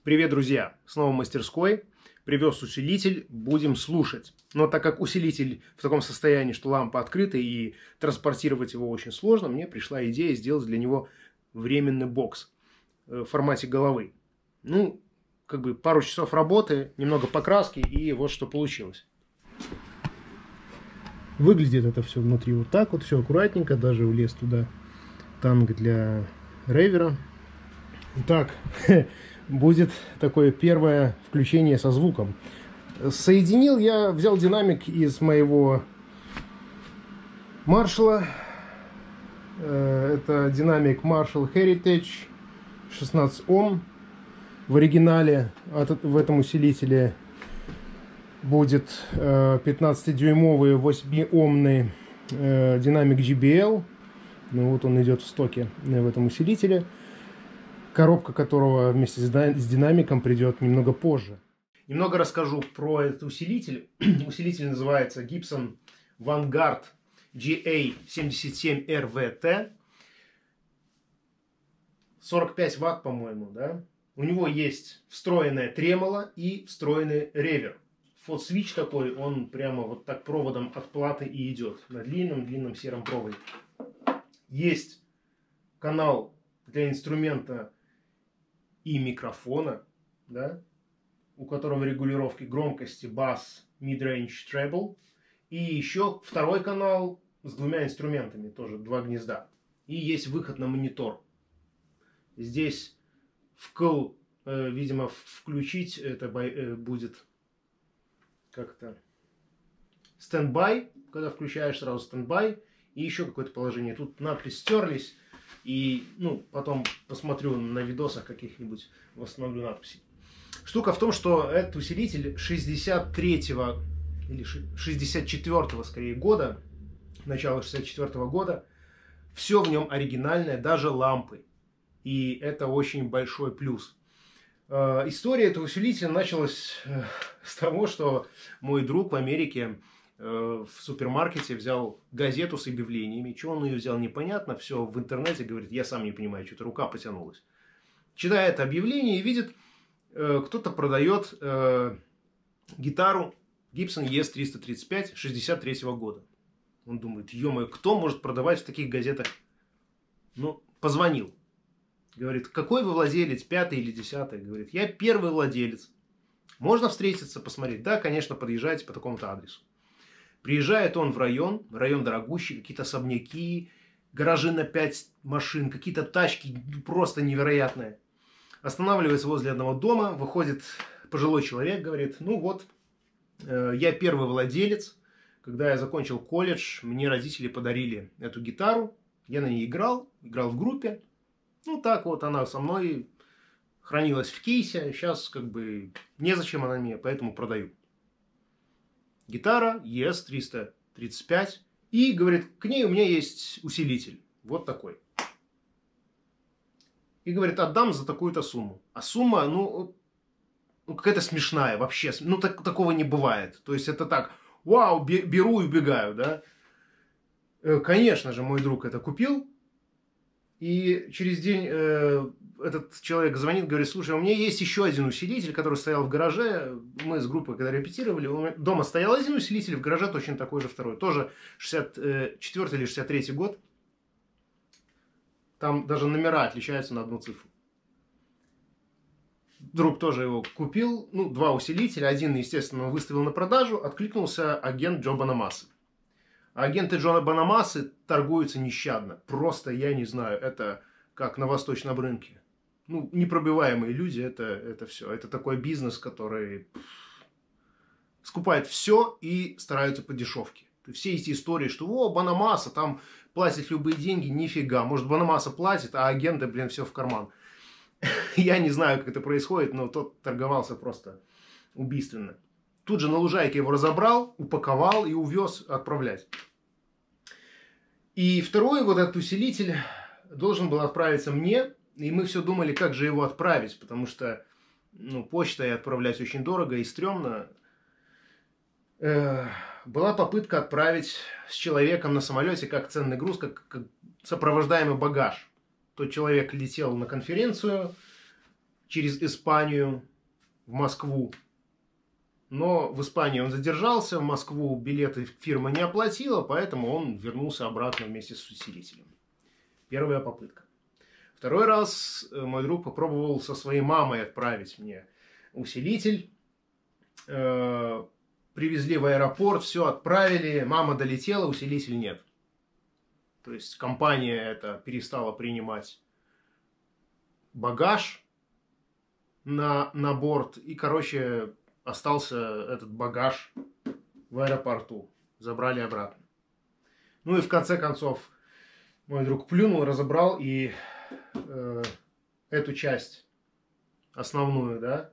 Привет, друзья! Снова в мастерской. Привез усилитель, будем слушать. Но так как усилитель в таком состоянии, что лампа открыта и транспортировать его очень сложно, мне пришла идея сделать для него временный бокс в формате головы. Ну, как бы пару часов работы, немного покраски, и вот что получилось. Выглядит это все внутри вот так вот, все аккуратненько, даже влез туда танк для ревера. Итак, будет такое первое включение со звуком. Соединил я, взял динамик из моего Marshall. Это динамик Marshall Heritage 16 Ом. В оригинале в этом усилителе будет 15-дюймовый 8-омный динамик JBL. Ну вот он идет в стоке в этом усилителе. Коробка которого вместе с динамиком придет немного позже. Немного расскажу про этот усилитель. Усилитель называется Gibson Vanguard GA77RVT. 45 Вт, по-моему, да? У него есть встроенная тремоло и встроенный ревер. Фот-свич такой, он прямо вот так проводом от платы и идет. На длинном сером проводе. Есть канал для инструмента и микрофона, да, у которого регулировки громкости бас, mid-range, treble. И еще второй канал с двумя инструментами, тоже два гнезда. И есть выход на монитор. Здесь вкл, видимо, включить, это будет как-то стендбай, когда включаешь сразу стендбай. И еще какое-то положение. Тут надпись стерлись. И, ну, потом посмотрю на видосах каких-нибудь, восстановлю надписи. Штука в том, что этот усилитель 63-го или 64-го, скорее, года, начала 64-го года. Все в нем оригинальное, даже лампы. И это очень большой плюс. История этого усилителя началась с того, что мой друг в Америке в супермаркете взял газету с объявлениями. Чего он ее взял, непонятно. Все в интернете, говорит, я сам не понимаю, что-то рука потянулась. Читает объявление и видит, кто-то продает гитару Gibson ES-335 63-го года. Он думает, ё-моё, кто может продавать в таких газетах? Ну, позвонил. Говорит, какой вы владелец, 5-й или 10-й? Говорит, я первый владелец. Можно встретиться, посмотреть? Да, конечно, подъезжайте по такому-то адресу. Приезжает он в район дорогущий, какие-то особняки, гаражи на 5 машин, какие-то тачки просто невероятные. Останавливается возле одного дома, выходит пожилой человек, говорит, ну вот, я первый владелец. Когда я закончил колледж, мне родители подарили эту гитару, я на ней играл в группе. Ну так вот она со мной хранилась в кейсе, сейчас как бы незачем она мне, поэтому продаю. Гитара ES-335. И, говорит, к ней у меня есть усилитель. Вот такой. И, говорит, отдам за такую-то сумму. А сумма, ну какая-то смешная вообще. Ну, такого не бывает. То есть, это так, вау, беру и убегаю, да. Конечно же, мой друг это купил. И через день этот человек звонит, говорит, слушай, у меня есть еще один усилитель, который стоял в гараже. Мы с группой, когда репетировали, дома стоял один усилитель, в гараже точно такой же второй. Тоже 64 или 63 год. Там даже номера отличаются на одну цифру. Друг тоже его купил. Ну, два усилителя. Один, естественно, выставил на продажу. Откликнулся агент Джо Бонамассы. Агенты Джона Бонамассы торгуются нещадно. Просто, я не знаю, это как на восточном рынке. Ну, непробиваемые люди, это все. Это такой бизнес, который скупает все и стараются по дешевке. Все эти истории, что о, Бонамасса там платит любые деньги, нифига. Может, Бонамасса платит, а агенты, блин, все в карман. Я не знаю, как это происходит, но тот торговался просто убийственно. Тут же на лужайке его разобрал, упаковал и увез отправлять. И второй вот этот усилитель должен был отправиться мне. И мы все думали, как же его отправить. Потому что почтой отправлять очень дорого и стрёмно. Была попытка отправить с человеком на самолете как ценный груз, как сопровождаемый багаж. Тот человек летел на конференцию, через Испанию в Москву. Но в Испании он задержался, в Москву билеты фирма не оплатила, поэтому он вернулся обратно вместе с усилителем. Первая попытка. Второй раз мой друг попробовал со своей мамой отправить мне усилитель. Привезли в аэропорт, все отправили, мама долетела, усилитель нет. То есть компания эта перестала принимать багаж на борт. И, короче, остался этот багаж в аэропорту. Забрали обратно. Ну и в конце концов мой друг плюнул, разобрал и эту часть основную, да,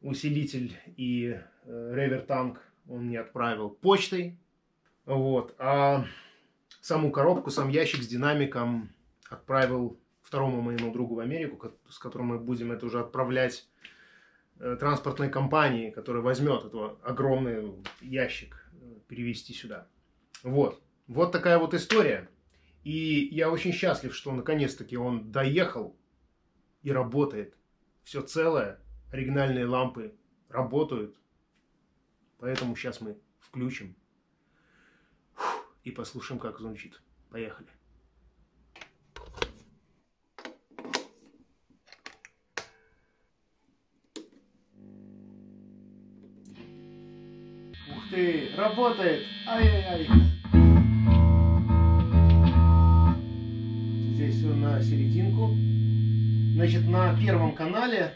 усилитель и ревер-танк он не отправил почтой. Вот. А саму коробку, сам ящик с динамиком отправил второму моему другу в Америку, с которым мы будем это уже отправлять транспортной компании, которая возьмет этот огромный ящик, перевезти сюда. Вот. Вот такая вот история. И я очень счастлив, что наконец-таки он доехал и работает. Все целое. Оригинальные лампы работают. Поэтому сейчас мы включим и послушаем, как звучит. Поехали. Ух ты, работает! Ай-яй-яй! Здесь все на серединку. Значит, на первом канале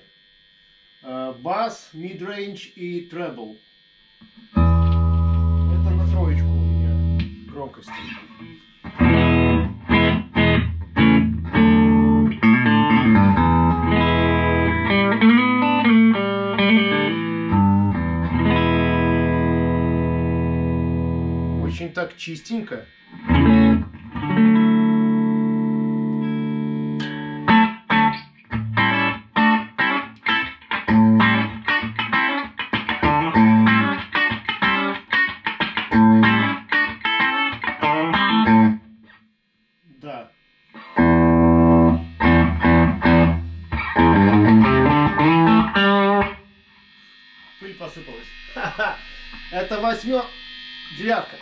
бас, mid-range и treble. Это на троечку у меня громкости. Очень так чистенько. Да. Пыль посыпалась. Это девятка.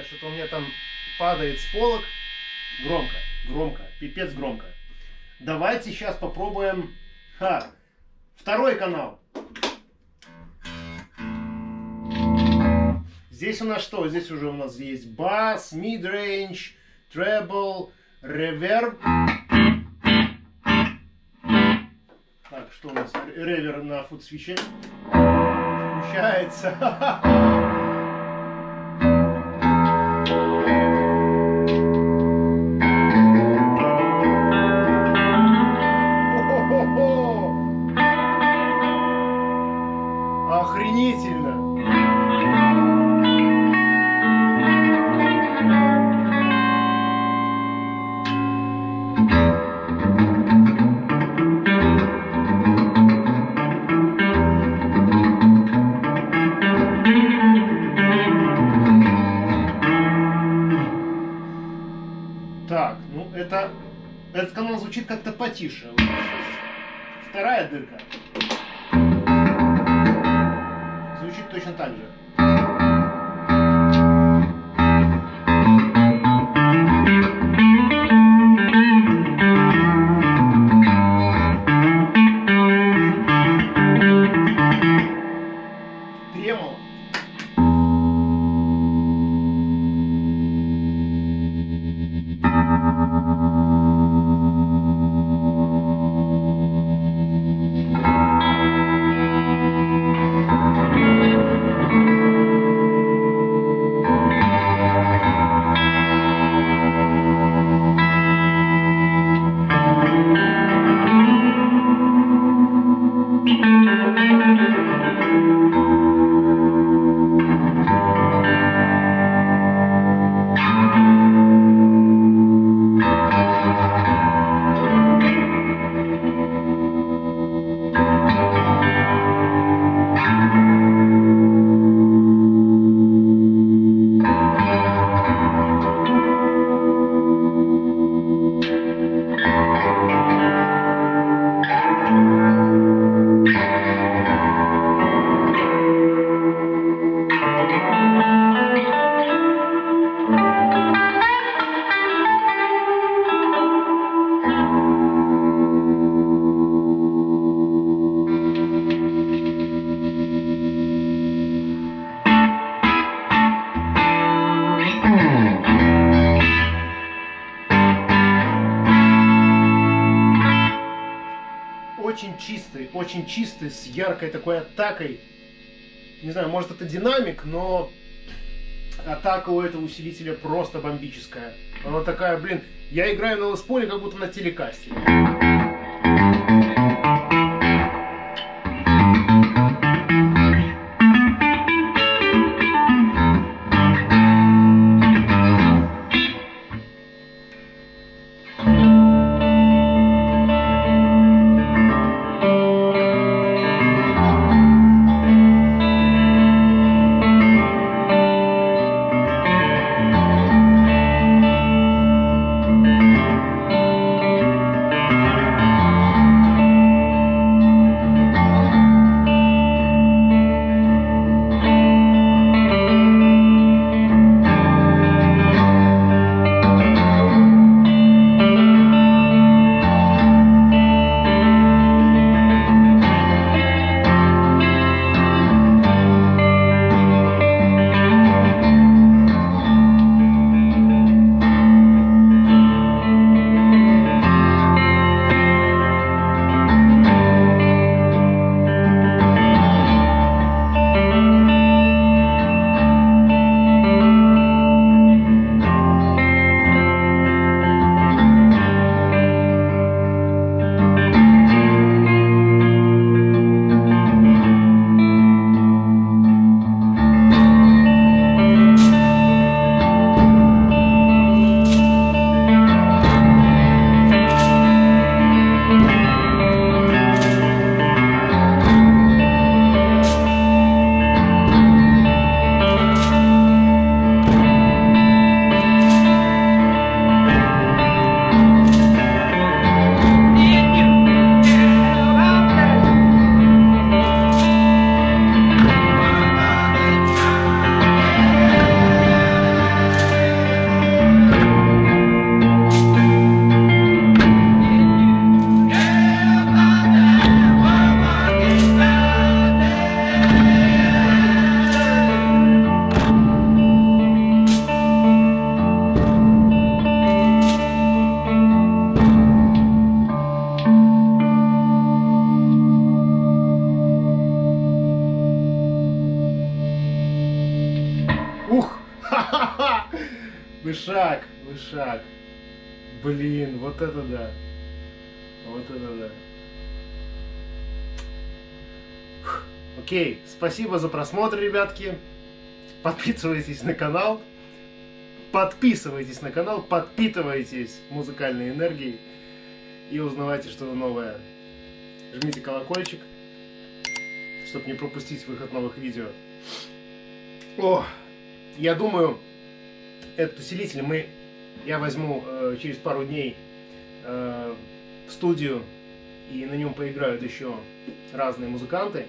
Что-то у меня там падает с полок. Громко, громко, пипец громко. Давайте сейчас попробуем второй канал. Здесь у нас что? Здесь уже у нас есть бас, mid-range, treble, reverb. Так, что у нас? Ревер на футсвиче включается. Охренительно! Так, ну этот канал звучит как-то потише. Вторая дырка. Звучит точно так же. Тремоло. Очень чистый, с яркой такой атакой. Не знаю, может это динамик, но атака у этого усилителя просто бомбическая. Она такая, блин, я играю на Les Paul как будто на телекасте. Вышаг, вышаг. Блин, вот это да. Вот это да. Окей, спасибо за просмотр, ребятки. Подписывайтесь на канал. Подписывайтесь на канал, подпитывайтесь музыкальной энергией и узнавайте что-то новое. Жмите колокольчик, чтобы не пропустить выход новых видео. О, я думаю, этот усилитель я возьму через пару дней в студию, и на нем поиграют еще разные музыканты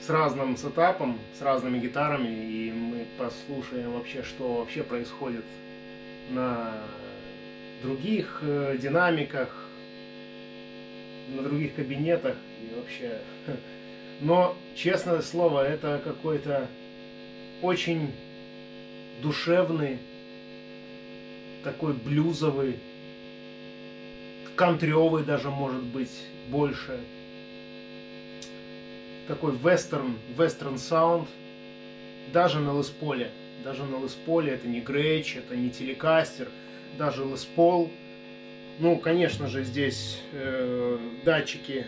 с разным сетапом, с разными гитарами, и мы послушаем вообще, что вообще происходит на других динамиках, на других кабинетах и вообще. Но, честное слово, это какой-то очень душевный, такой блюзовый, кантревый даже, может быть, больше. Такой вестерн саунд. Даже на Les Paul. Даже на Les Paul это не Gretsch, это не телекастер. Даже Les Paul. Ну, конечно же, здесь датчики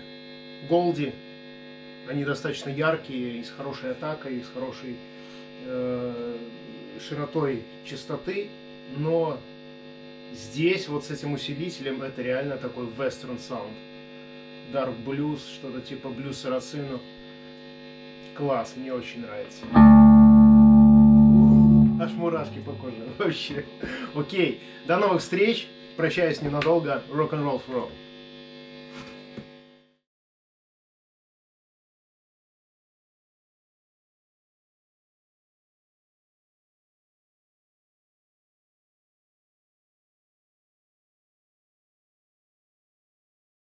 Goldie. Они достаточно яркие, и с хорошей атакой, и с хорошей широтой частоты. Но здесь вот с этим усилителем это реально такой вестерн саунд. Dark Blues, что-то типа Blues Saraceno. Класс, мне очень нравится. Аж мурашки по коже вообще. Окей, до новых встреч. Прощаюсь ненадолго. Rock and roll for all.